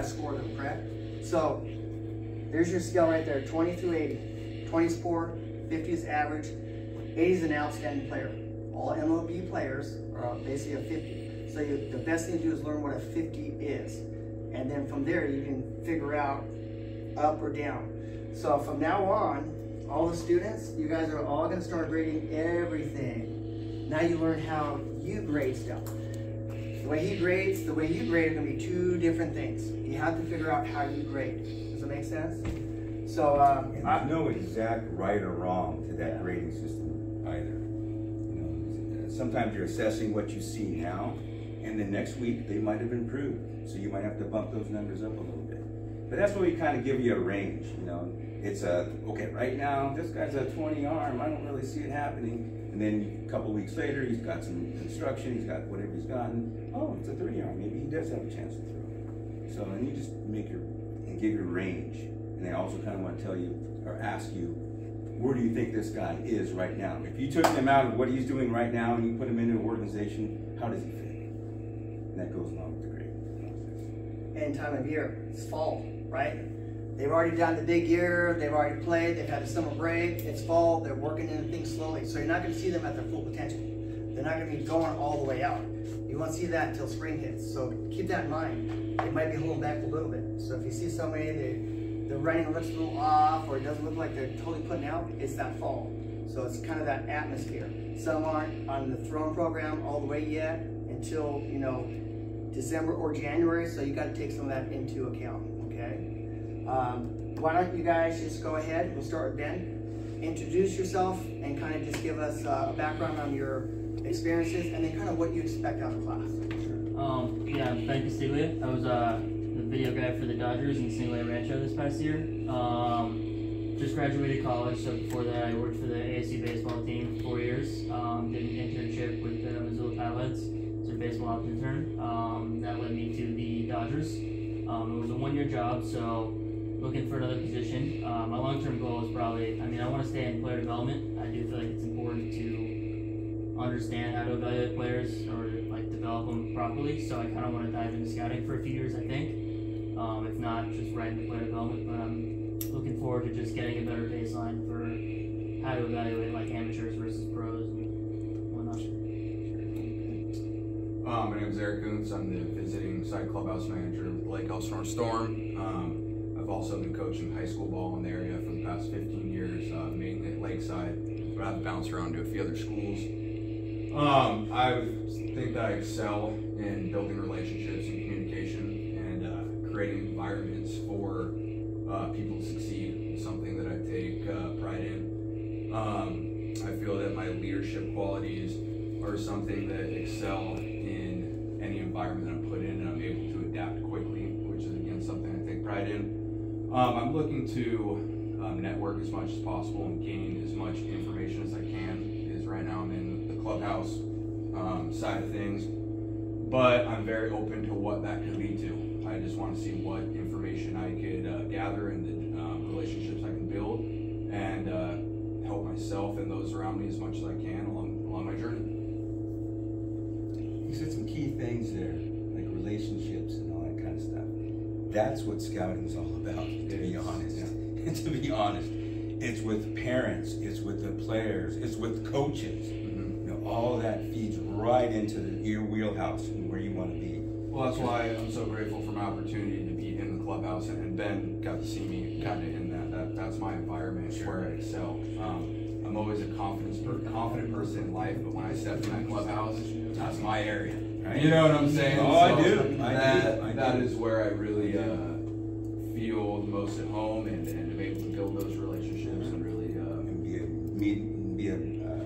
Score them, correct? So there's your scale right there, 20 through 80. 20 is poor, 50 is average, 80 is an outstanding player. All MLB players are basically a 50. So the best thing to do is learn what a 50 is. And then from there you can figure out up or down. So from now on, all the students, you guys are all going to start grading everything. Now you learn how you grade stuff. The way he grades, the way you grade are going to be two different things. You have to figure out how you grade. Does that make sense? So, there's no exact right or wrong to that grading system either. You know, sometimes you're assessing what you see now, and then next week they might have improved. So you might have to bump those numbers up a little bit. But that's where we kind of give you a range. You know, it's okay, right now this guy's a 20 arm. I don't really see it happening. And then a couple weeks later, he's got some instruction, he's got whatever he's gotten. Oh, it's a 30 arm. Maybe he does have a chance to throw. So then you just give your range. And I also kind of want to tell you or ask you, where do you think this guy is right now? If you took him out of what he's doing right now and you put him into an organization, how does he fit? And that goes along with the grading process. And time of year, it's fall, right? They've already done the big year, they've already played, they've had a summer break, it's fall, they're working into things slowly. So you're not going to see them at their full potential. They're not going to be going all the way out. You won't see that until spring hits. So keep that in mind. They might be holding back a little bit. So if you see somebody, the running looks a little off, or it doesn't look like they're totally putting out, it's that fall. So it's kind of that atmosphere. Some aren't on the throwing program all the way yet until, you know, December or January. So you got to take some of that into account, okay? Why don't you guys just go ahead, we'll start with Ben. Introduce yourself and kind of just give us a background on your experiences and then kind of what you expect out of class. Yeah, I'm Ben Castiglia. I was the video guy for the Dodgers in Single A Rancho this past year. Just graduated college, so before that I worked for the ASU baseball team for 4 years. Did an internship with the Missoula Paddleheads as a baseball ops intern. That led me to the Dodgers. It was a 1-year job, so looking for another position. My long-term goal is probably, I want to stay in player development. I do feel like it's important to understand how to evaluate players or like develop them properly. So I kind of want to dive into scouting for a few years, I think. If not, just right into player development. But I'm looking forward to just getting a better baseline for how to evaluate like amateurs versus pros and whatnot. My name is Eric Kuntz. I'm the visiting site clubhouse manager with the Lake Elsinore Storm. I've also been coaching high school ball in the area for the past 15 years, mainly at Lakeside, but I've bounced around to a few other schools. I think that I excel in building relationships and communication and creating environments for people to succeed. It's something that I take pride in. I feel that my leadership qualities are something that excel in any environment that I'm put in, and I'm able to adapt quickly, which is again something I take pride in. I'm looking to network as much as possible and gain as much information as I can, because right now I'm in the clubhouse side of things, but I'm very open to what that could lead to. I just want to see what information I could gather and the relationships I can build and help myself and those around me as much as I can along my journey. You said some key things there, like relationships and all that kind of stuff. That's what scouting is all about, to be honest. And to be honest, it's with parents, it's with the players, it's with coaches. You know, all of that feeds right into your wheelhouse and where you want to be. Well, that's why I'm so grateful for my opportunity to be in the clubhouse, and Ben got to see me kind of in that. That's my environment, where I excel. I'm always a confident person in life, but when I step in that clubhouse, that's my area. Right? You know what I'm saying? Oh, I do. That is where I really feel the most at home, and am able to build those relationships and really be a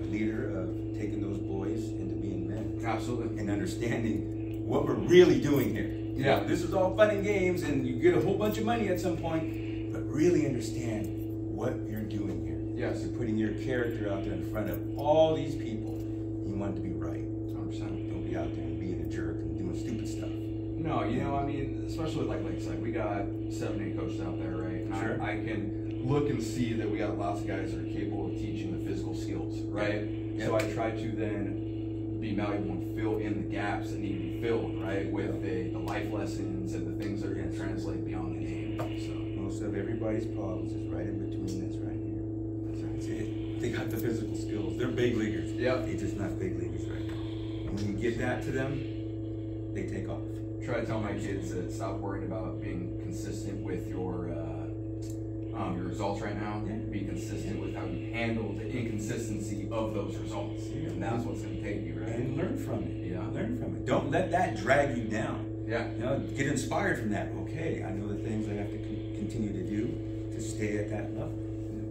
leader of taking those boys into being men. Absolutely. And understanding what we're really doing here. Yeah. This is all fun and games, and you get a whole bunch of money at some point, but really understand what you're doing here. Yes. You're putting your character out there in front of all these people. You want it to be right. 100%. Don't be out there and being a jerk and doing stupid stuff. No, you know, I mean, especially with like Lakeside, we got 7, 8 coaches out there, right? And sure. I can look and see that we got lots of guys that are capable of teaching the physical skills, right? Yep. So I try to then be malleable and fill in the gaps that need to be filled, right? With the life lessons and the things that are going to translate beyond the game. So most of everybody's problems is right in between this right here. That's it. They got the physical skills. They're big leaguers. Yep. They're just not big leaguers right now. And when you get that to them, they take off. Try to tell my kids that stop worrying about being consistent with your results right now. Yeah. Be consistent with how you handle the inconsistency of those results, and that's what's going to take you, right? And learn from it. Yeah. Learn from it. Don't let that drag you down. Yeah. You know, get inspired from that. Okay, I know the things I have to continue to do to stay at that level.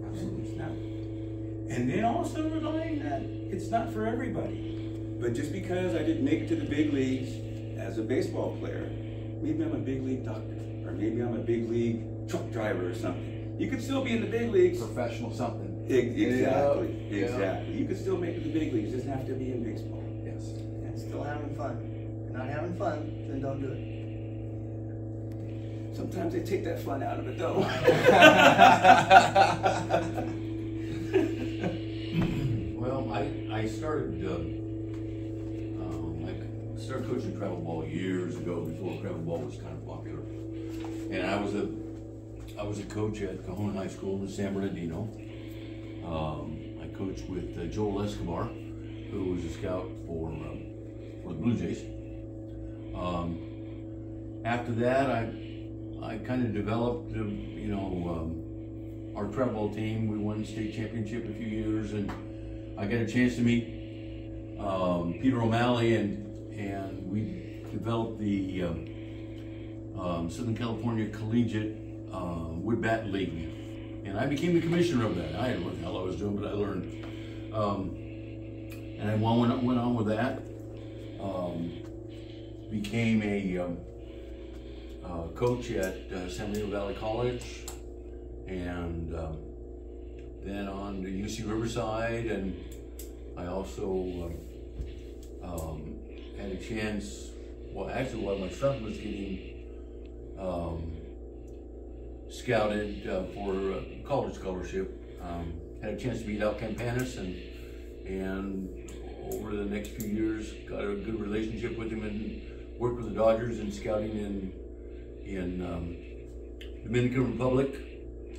Absolutely. It's not. And then also relying that it's not for everybody. But just because I didn't make it to the big leagues as a baseball player, maybe I'm a big league doctor, or maybe I'm a big league truck driver or something. You could still be in the big leagues. Professional something. Exactly. Yeah. Exactly. You could still make it to the big leagues. It doesn't have to be in baseball. Yes. And still having fun. If you're not having fun, then don't do it. Sometimes they take that fun out of it though. Well, I started coaching travel ball years ago before travel ball was kind of popular, and I was a coach at Cajon High School in San Bernardino. I coached with Joel Escobar, who was a scout for the Blue Jays. After that, I kind of developed, our travel ball team. We won the state championship a few years, and I got a chance to meet Peter O'Malley, and we developed the Southern California Collegiate Wood Bat League, and I became the commissioner of that. I didn't know what the hell I was doing, but I learned. And I went on with that. Became a coach at San Diego Valley College, and then on to UC Riverside, and I also had a chance, well actually while my son was getting scouted for a college scholarship, had a chance to meet Al Campanis, and over the next few years got a good relationship with him and worked with the Dodgers in scouting in Dominican Republic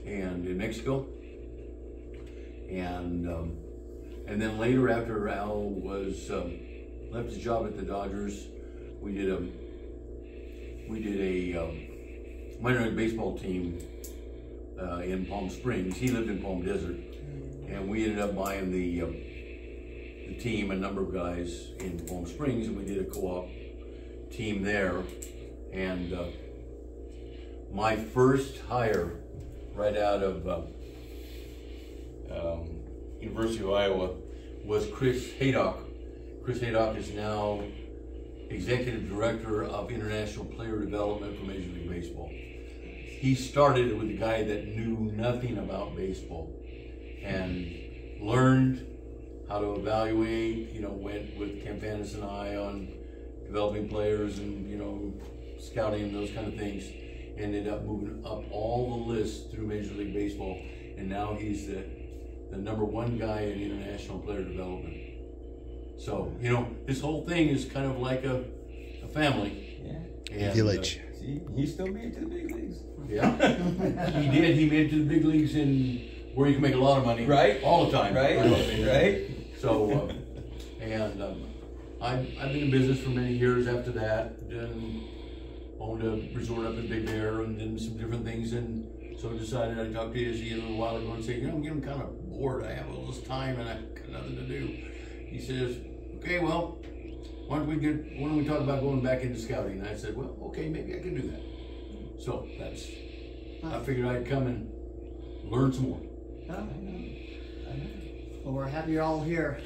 and in Mexico, and then later, after Al was left his job at the Dodgers, we did a minor league baseball team in Palm Springs. He lived in Palm Desert, and we ended up buying the team, a number of guys in Palm Springs, and we did a co-op team there. And my first hire right out of University of Iowa was Chris Haydock. Chris Haydock is now Executive Director of International Player Development for Major League Baseball. He started with a guy that knew nothing about baseball and learned how to evaluate, went with Campanis and I on developing players and, scouting and those kind of things. Ended up moving up all the lists through Major League Baseball, and now he's the #1 guy in international player development. So, this whole thing is kind of like a family. Yeah. And, Village. See, he still made it to the big leagues. Yeah, he did. He made it to the big leagues where you can make a lot of money. Right. All the time. Right. Right. So, I've been in business for many years after that, and owned a resort up in Big Bear and did some different things, and so I decided I'd talk to Izzy a little while ago and say, I'm getting kind of bored. I have all this time and I've got nothing to do. He says, okay, well, why don't we talk about going back into scouting? And I said, well, okay, maybe I can do that. So I figured I'd come and learn some more. Well, we're happy you're all here.